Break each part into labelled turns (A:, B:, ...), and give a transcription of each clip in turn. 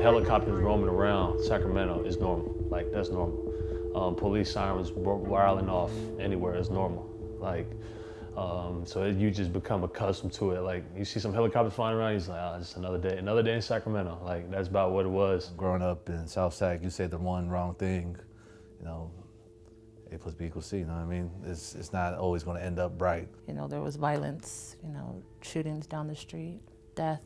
A: helicopters roaming around Sacramento is normal. Like, that's normal. Police sirens whirling off anywhere is normal. Like, so you just become accustomed to it. Like, you see some helicopters flying around, you're like, oh, it's another day in Sacramento. Like, that's about what it was.
B: Growing up in South Sac, you say the one wrong thing, you know, A plus B equals C, you know what I mean? It's not always going to end up bright.
C: You know, there was violence, you know, shootings down the street, death,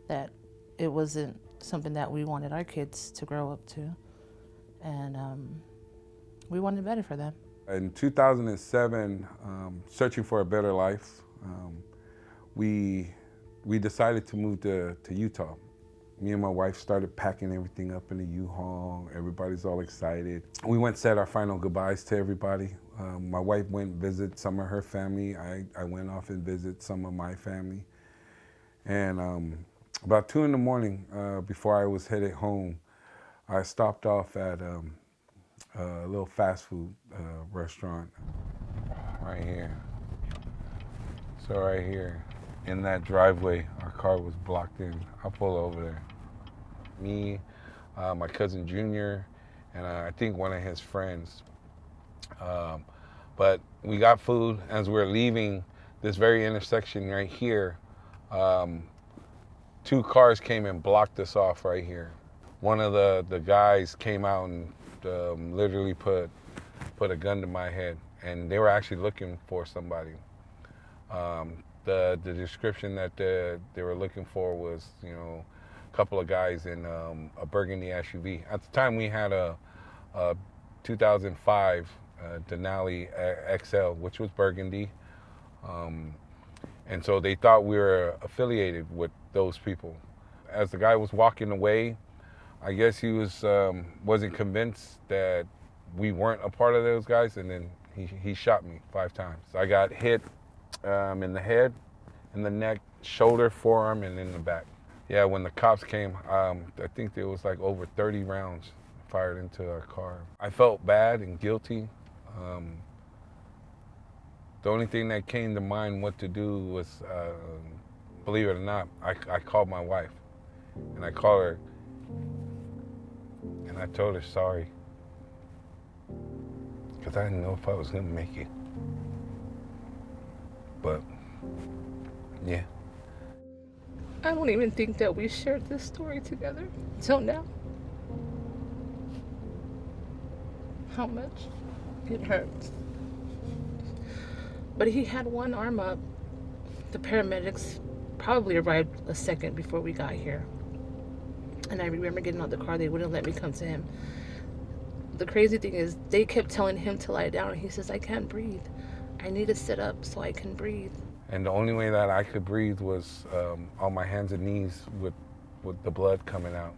C: that it wasn't something that we wanted our kids to grow up to. And we wanted better for them.
D: In 2007, searching for a better life, we decided to move to Utah. Me and my wife started packing everything up in the U-Haul. Everybody's all excited. We went and said our final goodbyes to everybody. My wife went and visited some of her family. I went off and visited some of my family. And about 2 in the morning, before I was headed home, I stopped off at a little fast food restaurant right here. So right here, in that driveway, our car was blocked in. I'll pull over there. Me, my cousin Junior, and I think one of his friends. But we got food. As we're leaving this very intersection right here, 2 cars came and blocked us off right here. One of the guys came out and literally put a gun to my head, and they were actually looking for somebody. The description that they were looking for was, you know, a couple of guys in a burgundy SUV. At the time, we had a 2005 Denali XL, which was burgundy, and so they thought we were affiliated with those people. As the guy was walking away, I guess he wasn't convinced that we weren't a part of those guys, and then he shot me 5 times. I got hit in the head, in the neck, shoulder, forearm, and in the back. Yeah, when the cops came, I think there was like over 30 rounds fired into our car. I felt bad and guilty. The only thing that came to mind what to do was, believe it or not, I called my wife, and I called her, and I told her sorry, because I didn't know if I was gonna make it. But, yeah.
E: I don't even think that we shared this story together until now. How much it hurts. But he had one arm up. The paramedics probably arrived a second before we got here. And I remember getting out the car, they wouldn't let me come to him. The crazy thing is, they kept telling him to lie down, and he says, I can't breathe. I need to sit up so I can breathe.
D: And the only way that I could breathe was on my hands and knees with the blood coming out.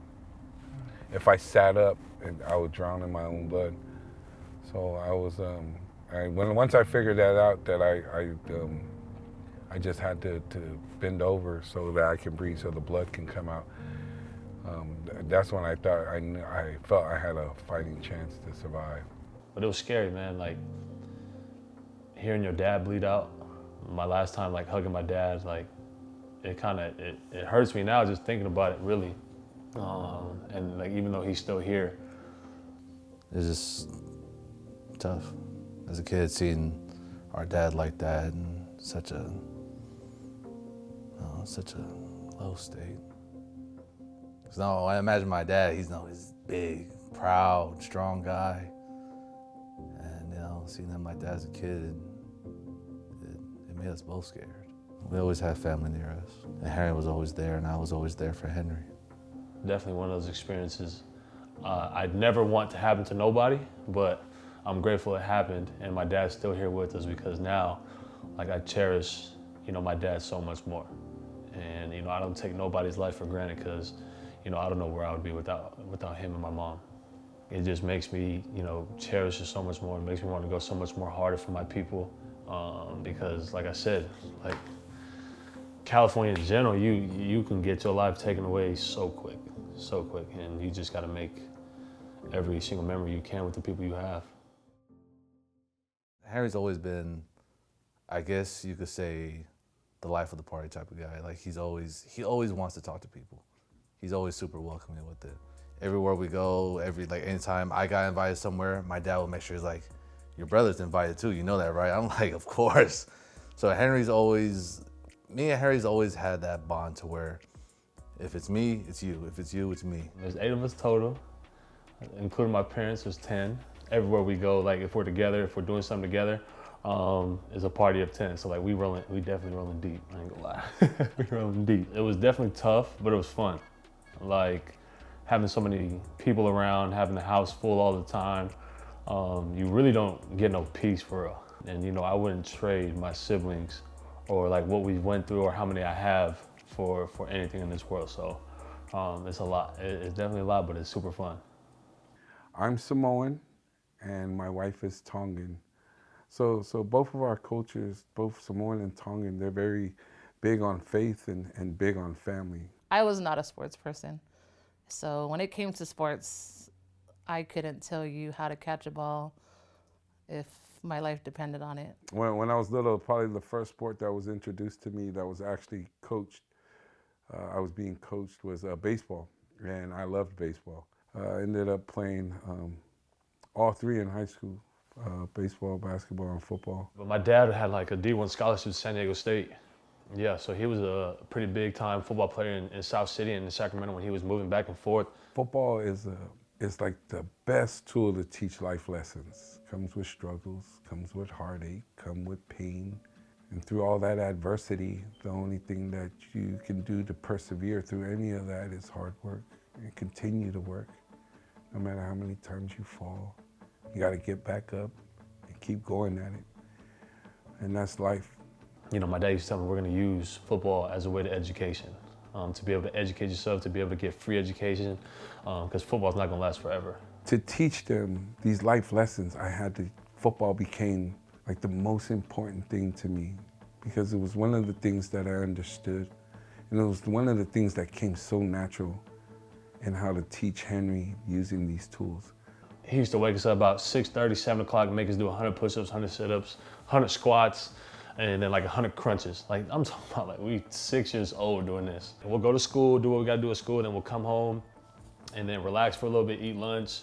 D: If I sat up, I would drown in my own blood. So I was, once I figured that out, that I just had to bend over so that I can breathe, so the blood can come out. That's when I thought I felt I had a fighting chance to survive.
A: But it was scary, man. Like, hearing your dad bleed out. My last time, like, hugging my dad, like, it hurts me now just thinking about it, really. And like, even though he's still here.
B: It's just tough. As a kid, seeing our dad like that in such a low state. Cause no, I imagine my dad, he's big, proud, strong guy. And seeing him like that as a kid, it made us both scared. We always had family near us. And Harry was always there, and I was always there for Henry.
A: Definitely one of those experiences I'd never want to happen to nobody, but I'm grateful it happened, and my dad's still here with us, because now, like, I cherish, my dad so much more. And, I don't take nobody's life for granted, because, I don't know where I would be without him and my mom. It just makes me, cherish it so much more. It makes me want to go so much more harder for my people, because, like I said, like, California in general, you can get your life taken away so quick, and you just got to make every single memory you can with the people you have.
B: Harry's always been, I guess you could say, the life of the party type of guy. Like, he always wants to talk to people. he's always super welcoming with it. Everywhere we go, anytime I got invited somewhere, my dad will make sure he's like, your brother's invited too, you know that, right? I'm like, of course. So me and Henry's always had that bond to where if it's me, it's you. If it's you, it's me.
A: There's 8 of us total, including my parents, there's 10. Everywhere we go, like if we're together, if we're doing something together, it's a party of 10. So like we definitely rolling deep, I ain't gonna lie. We rolling deep. It was definitely tough, but it was fun. Like having so many people around, having the house full all the time, you really don't get no peace for real. And you know, I wouldn't trade my siblings or like what we went through or how many I have for anything in this world. So it's a lot. It's definitely a lot, but it's super fun.
D: I'm Samoan and my wife is Tongan. So both of our cultures, both Samoan and Tongan, they're very big on faith and big on family.
C: I was not a sports person. So when it came to sports, I couldn't tell you how to catch a ball if my life depended on it.
D: When I was little, probably the first sport that was introduced to me that was actually coached, I was being coached, was baseball, and I loved baseball. I ended up playing all 3 in high school, baseball, basketball, and football.
A: But my dad had like a D1 scholarship to San Diego State. Yeah, so he was a pretty big time football player in South City and in Sacramento when he was moving back and forth.
D: Football is like the best tool to teach life lessons. Comes with struggles, comes with heartache, comes with pain. And through all that adversity, the only thing that you can do to persevere through any of that is hard work and continue to work. No matter how many times you fall, you gotta get back up and keep going at it. And that's life.
A: You know, my dad used to tell me we're gonna use football as a way to education, to be able to educate yourself, to be able to get free education, because football's not gonna last forever. To
D: teach them these life lessons, football became like the most important thing to me because it was one of the things that I understood. And it was one of the things that came so natural in how to teach Henry using these tools.
A: He used to wake us up about 6:30, 7 o'clock, make us do 100 push-ups, 100 sit-ups, 100 squats, and then like 100 crunches. Like I'm talking about like we 6 years old doing this. And we'll go to school, do what we gotta do at school, then we'll come home and then relax for a little bit, eat lunch.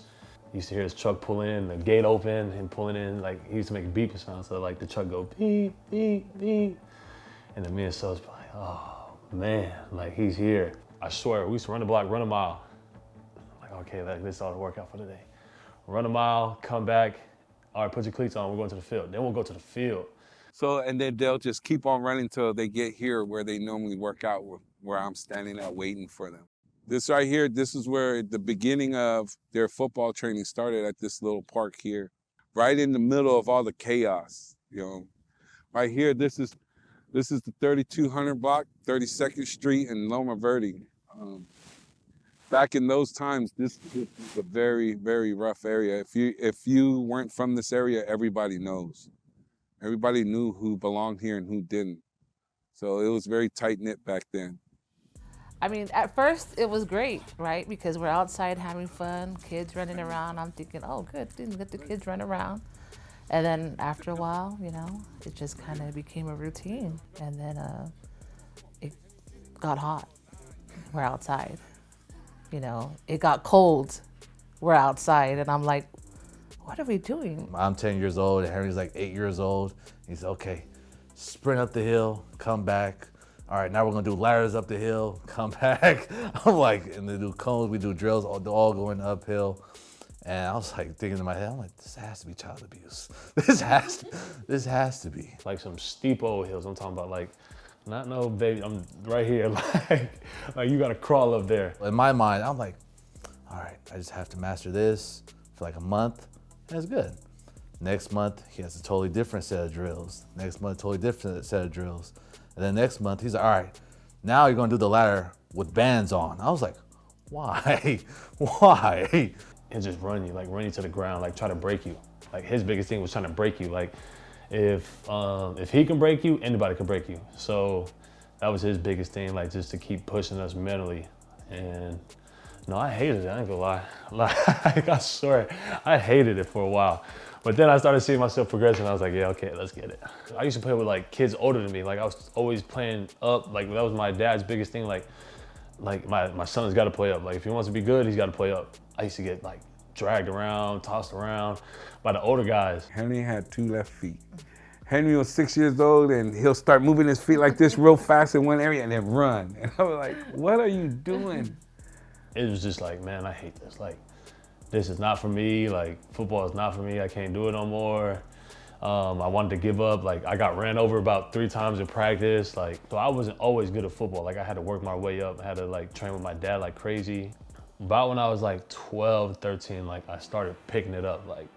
A: You used to hear his truck pull in, the gate open, him pulling in, like he used to make a beeping sound, so like the truck go beep, beep, beep. And then me and Sos be like, oh man, like he's here. I swear, we used to run the block, run a mile. Like, okay, like, this is all the workout for today. Run a mile, come back, all right, put your cleats on, we're going to the field. Then we'll go to the field.
D: So, and then they'll just keep on running till they get here where they normally work out, where I'm standing out waiting for them. This right here, this is where the beginning of their football training started, at this little park here, right in the middle of all the chaos, you know. Right here, this is the 3200 block, 32nd Street in Loma Verde. Back in those times, this was a very, very rough area. If you weren't from this area, everybody knows. Everybody knew who belonged here and who didn't. So it was very tight-knit back then.
C: I mean, at first it was great, right? Because we're outside having fun, kids running around. I'm thinking, oh, good, didn't let the kids run around. And then after a while, you know, it just kind of became a routine. And then it got hot. We're outside. You know, it got cold. We're outside. And I'm like, what are we doing?
B: I'm 10 years old, and Henry's like 8 years old. He said, okay, sprint up the hill, come back. All right, now we're gonna do ladders up the hill, come back. I'm like, and they do cones, we do drills, all going uphill. And I was like thinking in my head, I'm like, this has to be child abuse. This has to be.
A: Like some steep old hills, I'm talking about like, not no baby, I'm right here, like you gotta crawl up there.
B: In my mind, I'm like, all right, I just have to master this for like a month, and it's good. Next month, he has a totally different set of drills. Next month, totally different set of drills. And then next month, he's like, all right, now you're gonna do the ladder with bands on. I was like, why? Why?
A: He'll just run you to the ground, like try to break you. Like his biggest thing was trying to break you. Like if he can break you, anybody can break you. So that was his biggest thing, like just to keep pushing us mentally. And no, I hated it, I ain't gonna lie. Like I swear, I hated it for a while. But then I started seeing myself progressing. I was like, yeah, okay, let's get it. I used to play with like kids older than me. Like I was always playing up. Like that was my dad's biggest thing. Like like my son's got to play up. Like if he wants to be good, he's got to play up. I used to get like dragged around, tossed around by the older guys.
D: Henry had 2 left feet. Henry was 6 years old and he'll start moving his feet like this real fast in one area and then run. And I was like, what are you doing?
A: It was just like, man, I hate this. Like, this is not for me. Like, football is not for me. I can't do it no more. I wanted to give up. Like, I got ran over about 3 times in practice. Like, so I wasn't always good at football. Like, I had to work my way up. I had to like train with my dad like crazy. About when I was like 12, 13, like I started picking it up. Like,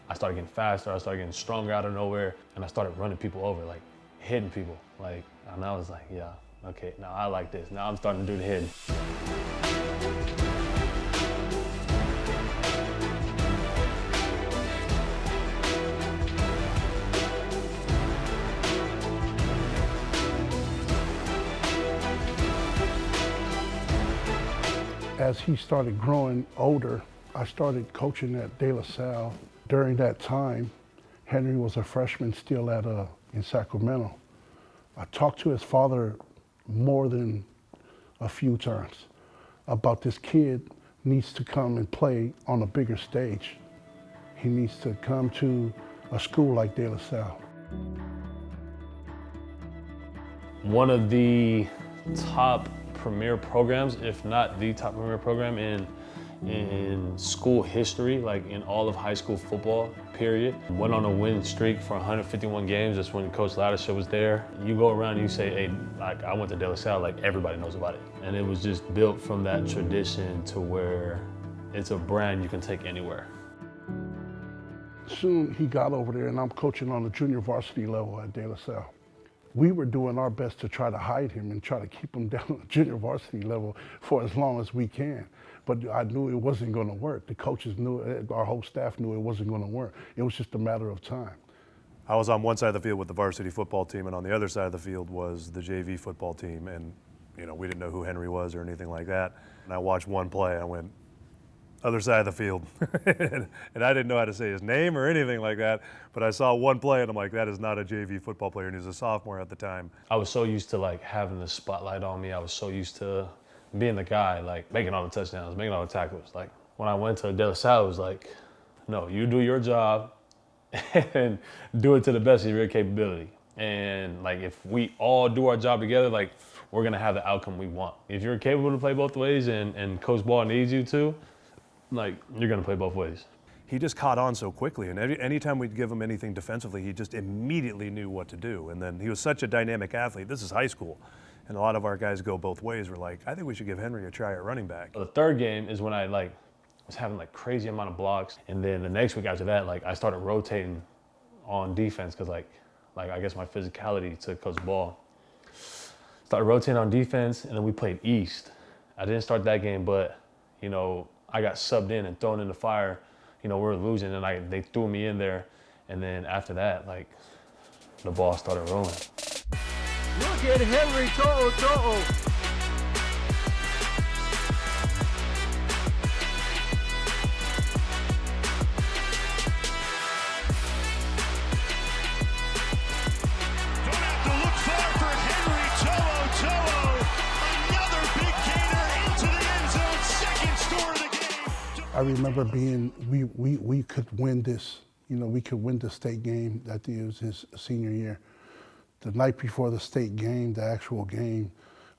A: I started getting faster. I started getting stronger out of nowhere. And I started running people over, like hitting people. Like, and I was like, yeah, okay, now I like this. Now I'm starting to do the hitting.
F: As he started growing older, I started coaching at De La Salle. During that time, Henry was a freshman still in Sacramento. I talked to his father more than a few times about this kid needs to come and play on a bigger stage. He needs to come to a school like De La Salle.
A: One of the top premier programs, if not the top premier program in school history, like in all of high school football, period. Went on a win streak for 151 games. That's when Coach Ladisher was there. You go around and you say, hey, like I went to De La Salle, like everybody knows about it. And it was just built from that tradition to where it's a brand you can take anywhere.
F: Soon he got over there and I'm coaching on the junior varsity level at De La Salle. We were doing our best to try to hide him and try to keep him down at junior varsity level for as long as we can. But I knew it wasn't going to work. The coaches knew it, our whole staff knew it wasn't going to work. It was just a matter of time.
G: I was on one side of the field with the varsity football team, and on the other side of the field was the JV football team. And you know, we didn't know who Henry was or anything like that. And I watched one play, and I went, other side of the field. And I didn't know how to say his name or anything like that, but I saw one play and I'm like, that is not a JV football player, and he was a sophomore at the time.
A: I was so used to like having the spotlight on me. I was so used to being the guy, like making all the touchdowns, making all the tackles. Like when I went to De La Salle, it was like, no, you do your job and do it to the best of your capability. And like if we all do our job together, like we're gonna have the outcome we want. If you're capable to play both ways and Coach Ball needs you to, like, you're gonna play both ways.
G: He just caught on so quickly, and anytime we'd give him anything defensively, he just immediately knew what to do. And then he was such a dynamic athlete. This is high school, and a lot of our guys go both ways. We're like, I think we should give Henry a try at running back.
A: The third game is when I like was having like crazy amount of blocks, and then the next week after that, like I started rotating on defense because like I guess my physicality took Coach Ball. Started rotating on defense, and then we played East. I didn't start that game, but you know, I got subbed in and thrown in the fire. You know, we were losing, and they threw me in there. And then after that, like, the ball started rolling.
H: Look at Henry To'oTo'o.
F: I remember we could win this, you know, we could win the state game. I think it was his senior year. The night before the state game, the actual game,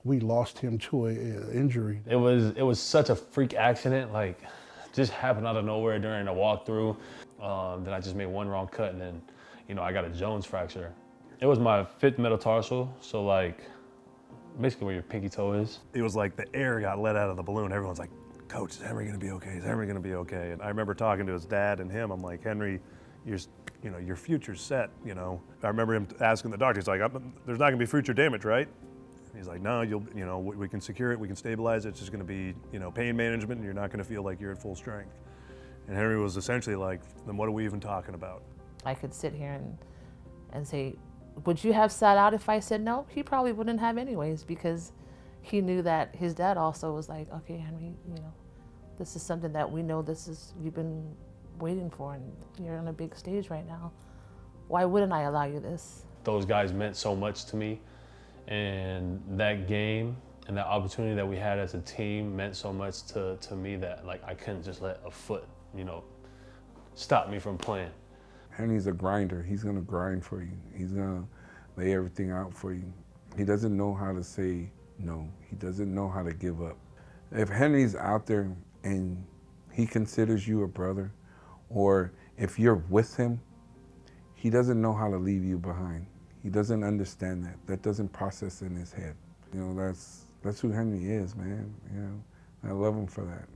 F: we lost him to an injury.
A: It was such a freak accident, like just happened out of nowhere during a walkthrough. Then I just made one wrong cut, and then, you know, I got a Jones fracture. It was my 5th metatarsal, so like basically where your pinky toe is.
G: It was like the air got let out of the balloon. Everyone's like, Coach, is Henry gonna be okay? Is Henry gonna be okay? And I remember talking to his dad and him. I'm like, Henry, your future's set. You know, I remember him asking the doctor. He's like, there's not gonna be future damage, right? And he's like, no, we can secure it, we can stabilize it. It's just gonna be, pain management, and you're not gonna feel like you're at full strength. And Henry was essentially like, then what are we even talking about?
C: I could sit here and say, would you have sat out if I said no? He probably wouldn't have anyways, because he knew that his dad also was like, okay, Henry, this is something that we know you've been waiting for, and you're on a big stage right now. Why wouldn't I allow you this?
A: Those guys meant so much to me, and that game And that opportunity that we had as a team meant so much to me that like I couldn't just let a foot, you know, stop me from playing.
D: Henry's a grinder. He's gonna grind for you. He's gonna lay everything out for you. He doesn't know how to say no. He doesn't know how to give up. If Henry's out there and he considers you a brother, or if you're with him, he doesn't know how to leave you behind. He doesn't understand that. That doesn't process in his head. You know, that's who Henry is, man. You know, I love him for that.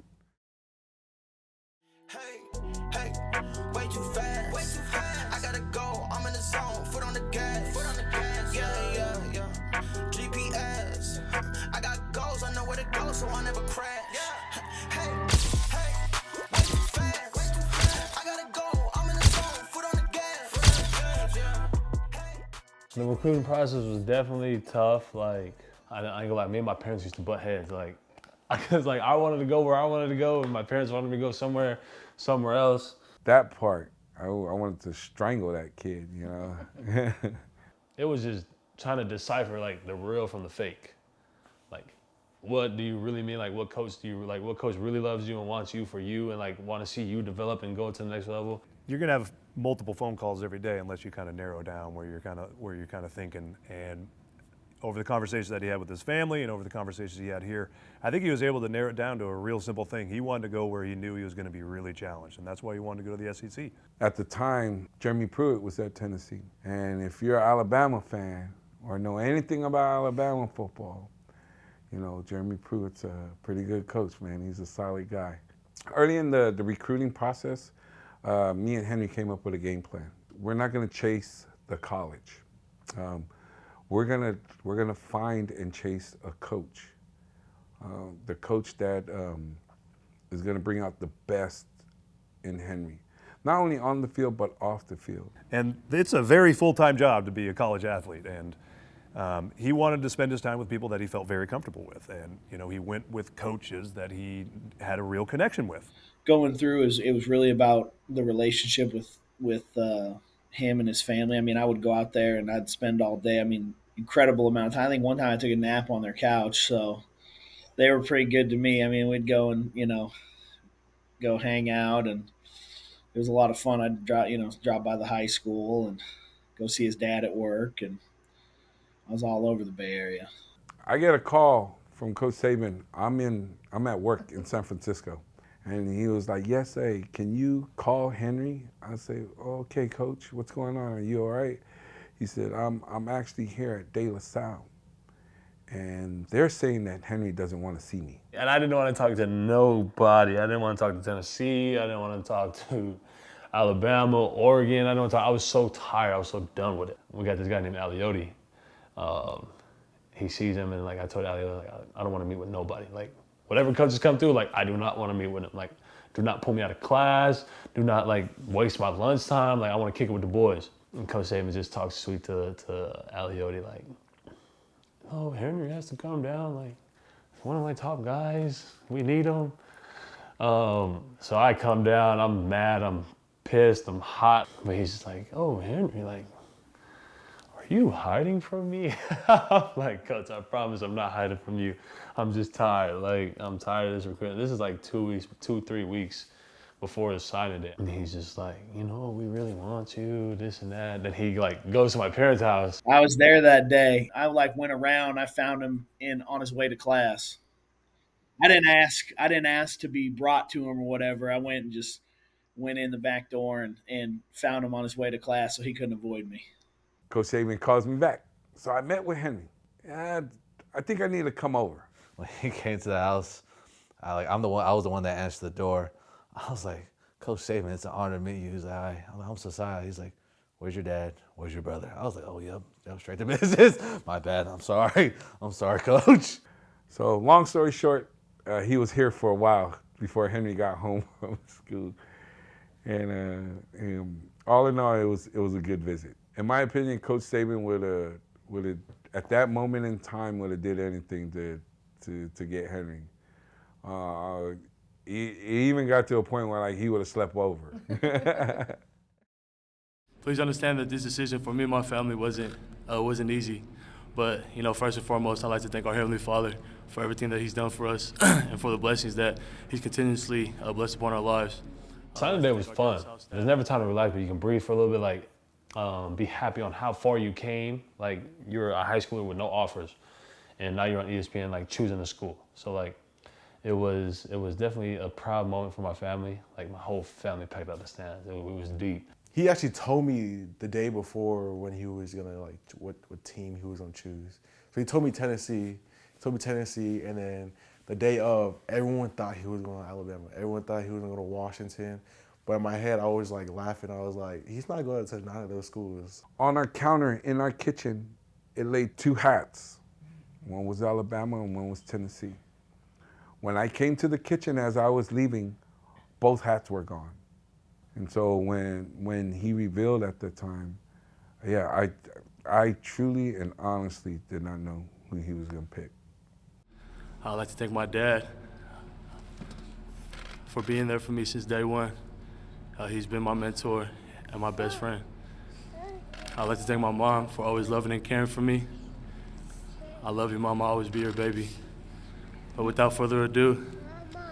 I: Hey, way too fast. I gotta go, I'm in the zone, foot on the gas. Yeah. GPS, I got goals, I know where to go, so I never crash. Hey, way too fast. I gotta go, I'm in the zone, foot on the gas.
A: The recruiting process was definitely tough. Like, I ain't gonna lie, me and my parents used to butt heads. Like, because like I wanted to go where I wanted to go, and my parents wanted me to go somewhere else.
D: That part, I wanted to strangle that kid, you know?
A: It was just trying to decipher like the real from the fake. Like, what do you really mean? Like, what coach really loves you and wants you for you and like want to see you develop and go to the next level?
G: You're gonna have multiple phone calls every day unless you kind of narrow down where you're kind of thinking. And over the conversations that he had with his family and over the conversations he had here, I think he was able to narrow it down to a real simple thing. He wanted to go where he knew he was going to be really challenged, and that's why he wanted to go to the SEC.
D: At the time, Jeremy Pruitt was at Tennessee. And if you're an Alabama fan or know anything about Alabama football, you know, Jeremy Pruitt's a pretty good coach, man. He's a solid guy. Early in the recruiting process, me and Henry came up with a game plan. We're not going to chase the college. We're gonna find and chase a coach, the coach that is gonna bring out the best in Henry, not only on the field but off the field.
G: And it's a very full-time job to be a college athlete, and he wanted to spend his time with people that he felt very comfortable with, and you know, he went with coaches that he had a real connection with.
J: Going through, it was really about the relationship with him and his family. I mean, I would go out there and I'd spend all day. I mean, incredible amount of time. I think one time I took a nap on their couch, so they were pretty good to me. I mean, we'd go and, you know, go hang out, and it was a lot of fun. I'd drop by the high school and go see his dad at work, and I was all over the Bay Area. I
D: get a call from Coach Saban. I'm at work in San Francisco. And he was like, yes, hey, can you call Henry? I say, oh, okay, Coach, what's going on? Are you all right? He said, I'm actually here at De La Salle. And they're saying that Henry doesn't want to see me.
A: And I didn't want to talk to nobody. I didn't want to talk to Tennessee. I didn't want to talk to Alabama, Oregon. I didn't want to talk. I was so tired. I was so done with it. We got this guy named Aliotti. He sees him, and like I told Aliotti, like, I don't want to meet with nobody. Like, whatever coaches come through, like, I do not want to meet with him. Like, do not pull me out of class. Do not, like, waste my lunchtime. Like, I want to kick it with the boys. And Coach Saban just talks sweet to Aliotti, like, oh, Henry has to come down. Like, one of my top guys. We need him. So I come down. I'm mad. I'm pissed. I'm hot. But he's just like, oh, Henry, like, are you hiding from me? I'm like, Coach, I promise I'm not hiding from you. I'm just tired. Like, I'm tired of this recruitment. This is like 3 weeks before the signing day. And he's just like, you know, we really want you, this and that. Then he like goes to my parents' house.
J: I was there that day. I like went around. I found him on his way to class. I didn't ask to be brought to him or whatever. I went in the back door and found him on his way to class, so he couldn't avoid me.
D: Coach Saban calls me back. So I met with Henry. I think I need to come over.
B: When he came to the house, I was the one that answered the door. I was like, Coach Saban, it's an honor to meet you. He's like, I'm so sorry. He's like, where's your dad? Where's your brother? I was like, oh, yep, straight to business. My bad, I'm sorry. I'm sorry, Coach.
D: So long story short, he was here for a while before Henry got home from school. And all in all, it was a good visit. In my opinion, Coach Saban would have at that moment in time would have did anything to get Henry. He even got to a point where like he would have slept over.
K: Please understand that this decision for me and my family wasn't easy. But, you know, first and foremost, I'd like to thank our Heavenly Father for everything that he's done for us and for the blessings that he's continuously blessed upon our lives.
A: Signing day was fun. There's never time to relax, but you can breathe for a little bit, like be happy on how far you came. Like you're a high schooler with no offers, and now you're on ESPN, like choosing a school. So like, it was definitely a proud moment for my family. Like my whole family packed out the stands. It was deep.
L: He actually told me the day before when he was gonna like what team he was gonna choose. So he told me Tennessee. And then the day of, everyone thought he was going to Alabama. Everyone thought he was going to Washington. But in my head, I was like laughing. I was like, he's not going to none of those schools.
D: On our counter in our kitchen, it laid 2 hats. One was Alabama and one was Tennessee. When I came to the kitchen as I was leaving, both hats were gone. And so when he revealed at the time, yeah, I truly and honestly did not know who he was going to pick.
K: I'd like to thank my dad for being there for me since day one. He's been my mentor and my best friend. I'd like to thank my mom for always loving and caring for me. I love you, Mom. I'll always be your baby. But without further ado,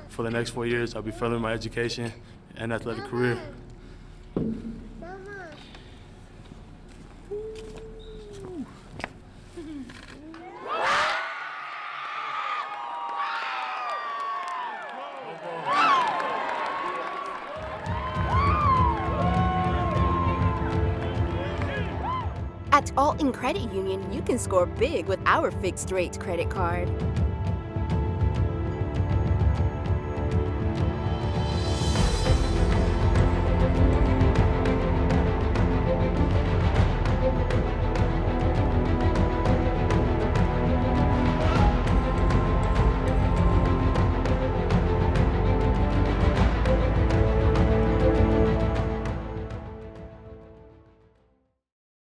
K: for the next 4 years, I'll be furthering my education and athletic career.
M: At Alton Credit Union, you can score big with our fixed rate credit card.